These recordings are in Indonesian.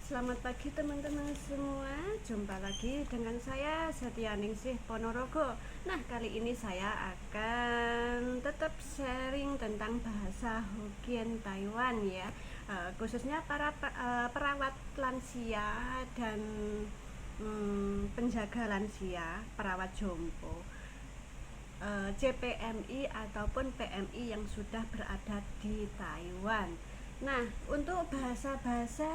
Selamat pagi teman-teman semua. Jumpa lagi dengan saya Setyaningsih Ponorogo. Nah, kali ini saya akan tetap sharing tentang bahasa Hokkien Taiwan ya. Khususnya para perawat lansia dan penjaga lansia, perawat jompo, CPMI ataupun PMI yang sudah berada di Taiwan. Nah, untuk bahasa-bahasa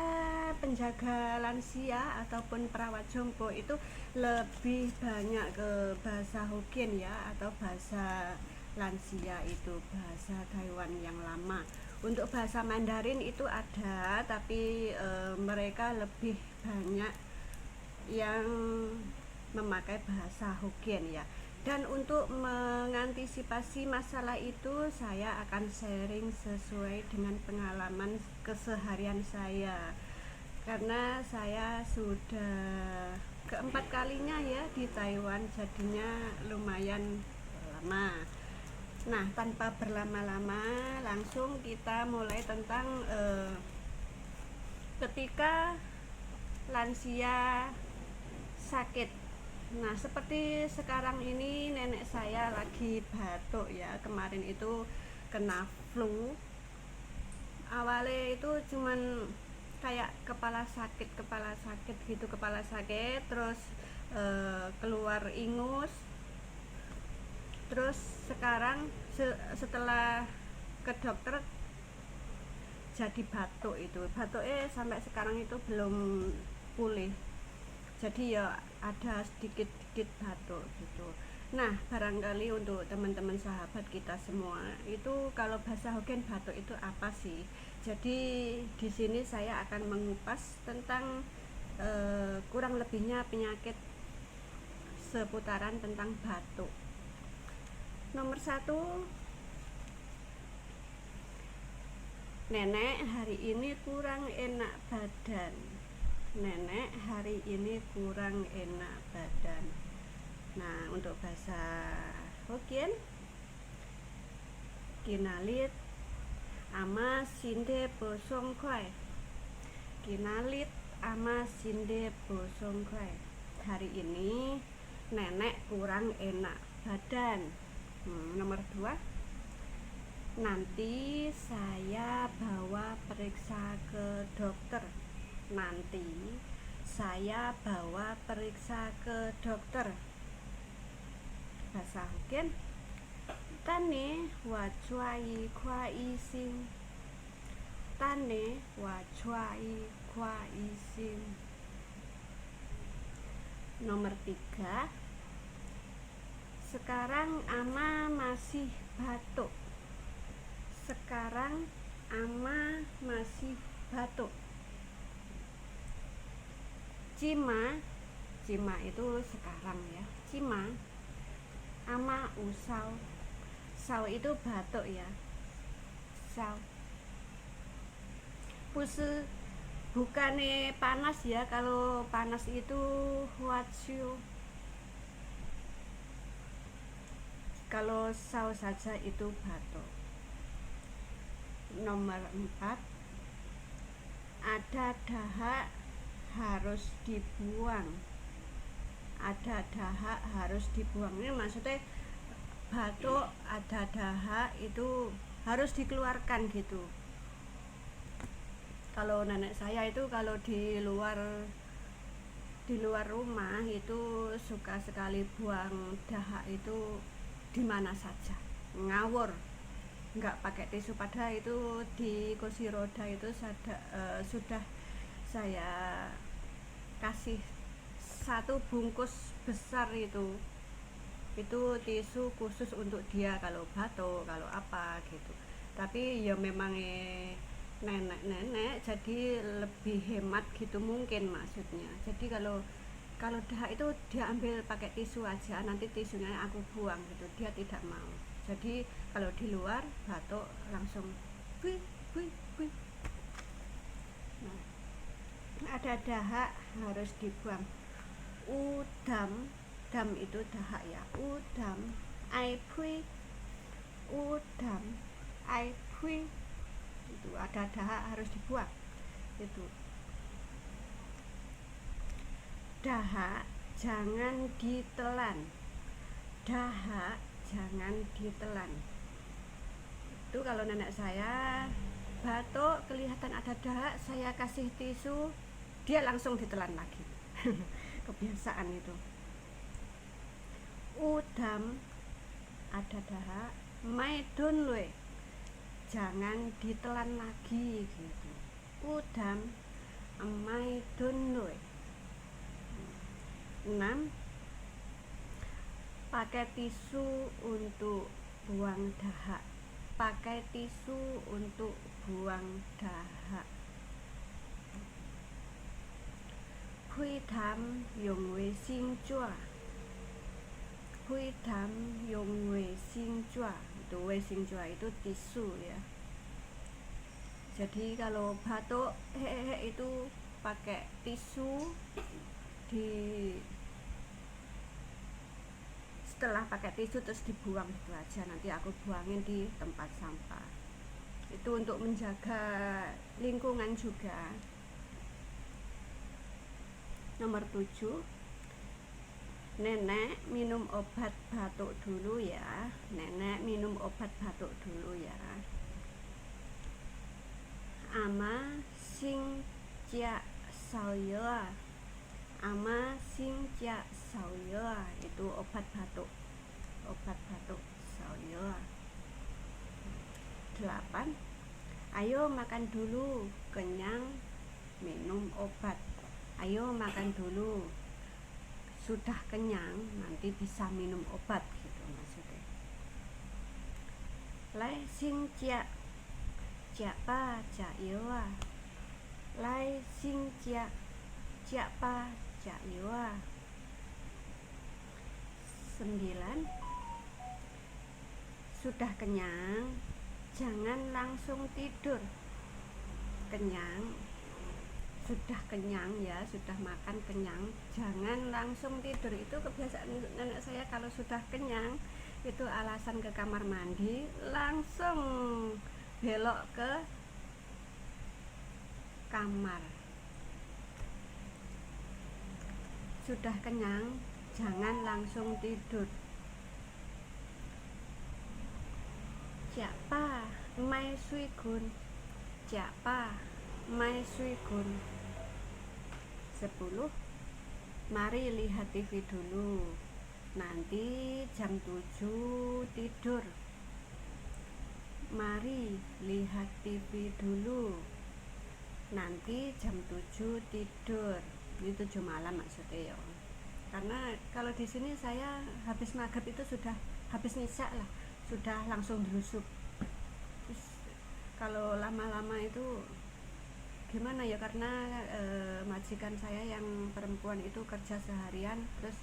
penjaga lansia ataupun perawat jompo itu lebih banyak ke bahasa Hokkien ya, atau bahasa lansia itu bahasa Taiwan yang lama. Untuk bahasa Mandarin itu ada, tapi mereka lebih banyak yang memakai bahasa Hokkien ya. Dan untuk mengantisipasi masalah itu, saya akan sharing sesuai dengan pengalaman keseharian saya. Karena saya sudah keempat kalinya ya di Taiwan, jadinya lumayan lama. Nah, tanpa berlama-lama, langsung kita mulai tentang ketika lansia sakit. Nah, seperti sekarang ini nenek saya lagi batuk ya. Kemarin itu kena flu. Awalnya itu cuman kayak kepala sakit gitu, kepala sakit terus keluar ingus. Terus sekarang setelah ke dokter jadi batuk itu. Batuknya sampai sekarang itu belum pulih. Jadi ya ada sedikit batuk gitu. Nah, barangkali untuk teman-teman sahabat kita semua itu kalau bahasa Hokkien batuk itu apa sih? Jadi di sini saya akan mengupas tentang kurang lebihnya penyakit seputaran tentang batuk. Nomor 1, nenek hari ini kurang enak badan. Nenek hari ini kurang enak badan. Nah, untuk bahasa Hokkien, kinalit ama sinde bosong kuai. Kinalit ama sinde bosong kuai. Hari ini nenek kurang enak badan. Nomor 2, nanti saya bawa periksa ke dokter. Nanti saya bawa periksa ke dokter. Bahasa Hokkien, tane wa cuai kwa ising. Tane wa cuai kwa ising. Nomor 3, sekarang ama masih batuk. Sekarang ama masih batuk. Cima itu sekarang ya. Cima ama usau. Sau itu batuk ya. Sau. Pusu bukannya panas ya. Kalau panas itu waciu. Kalau sau saja itu batuk. Nomor 4, ada dahak harus dibuang. Ada dahak harus dibuang. Ini maksudnya batuk ada dahak itu harus dikeluarkan gitu. Kalau nenek saya itu kalau di luar rumah itu suka sekali buang dahak itu di mana saja, ngawur, nggak pakai tisu. Padahal itu di kursi roda itu sudah saya kasih 1 bungkus besar itu tisu khusus untuk dia kalau batuk, kalau apa gitu. Tapi ya memang nenek jadi lebih hemat gitu mungkin maksudnya. Jadi kalau dahak itu dia ambil pakai tisu aja, nanti tisunya aku buang gitu, dia tidak mau. Jadi kalau di luar batuk langsung bui bui bui. Nah, ada dahak harus dibuang. Udam itu dahak ya. Udam ai pui. Udam ai pui. Itu ada dahak harus dibuang. Itu. Dahak jangan ditelan. Dahak jangan ditelan. Itu kalau nenek saya batuk kelihatan ada dahak, saya kasih tisu, dia langsung ditelan lagi. Kebiasaan itu. Udam ada dahak, maidun lue, jangan ditelan lagi gitu. Udam maidun lue. 6. Pakai tisu untuk buang dahak. Pakai tisu untuk buang dahak. Hui tham dùng vệ sinh chua. Hui tham dùng vệ sinh chua. Itu vệ sinh chua itu tisu ya. Jadi kalau batuk hehehe itu pakai tisu, setelah pakai tisu terus dibuang gitu aja, nanti aku buangin di tempat sampah. Itu untuk menjaga lingkungan juga. Nomor 7, nenek minum obat batuk dulu ya. Nenek minum obat batuk dulu ya. Ama sing cia sauyo. Ama sing cia sauyo itu obat batuk. Obat batuk sauyo. 8. Ayo makan dulu, kenyang minum obat. Ayo makan dulu, sudah kenyang nanti bisa minum obat gitu maksudnya. Lai sing cia pa cia iwa. Lai sing cia pa cia iwa. 9. Sudah kenyang, jangan langsung tidur. Kenyang, sudah kenyang ya, sudah makan kenyang, jangan langsung tidur. Itu kebiasaan nenek saya, kalau sudah kenyang itu alasan ke kamar mandi, langsung belok ke kamar. Sudah kenyang, jangan langsung tidur. Siapa mai sui gun. Siapa mai sui gun. 10. Mari lihat TV dulu, nanti jam 7 tidur. Mari lihat TV dulu, nanti jam 7 tidur. Ini 7 malam maksudnya ya. Karena kalau di sini saya habis maghrib itu sudah habis nisa lah, sudah langsung dirusup. Terus kalau lama-lama itu gimana ya, karena majikan saya yang perempuan itu kerja seharian, terus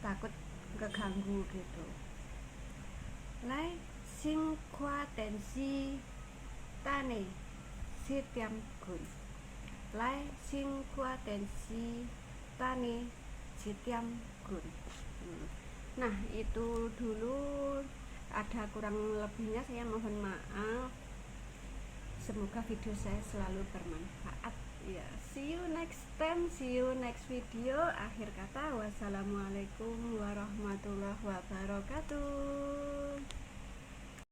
takut keganggu gitu. Lai sing kwa tensi tane si tiam gun. Lai sing kwa tensi tane si tiam gun. Nah itu dulu, ada kurang lebihnya saya mohon maaf. Semoga video saya selalu bermanfaat ya. See you next time, see you next video. Akhir kata, wassalamualaikum warahmatullahi wabarakatuh.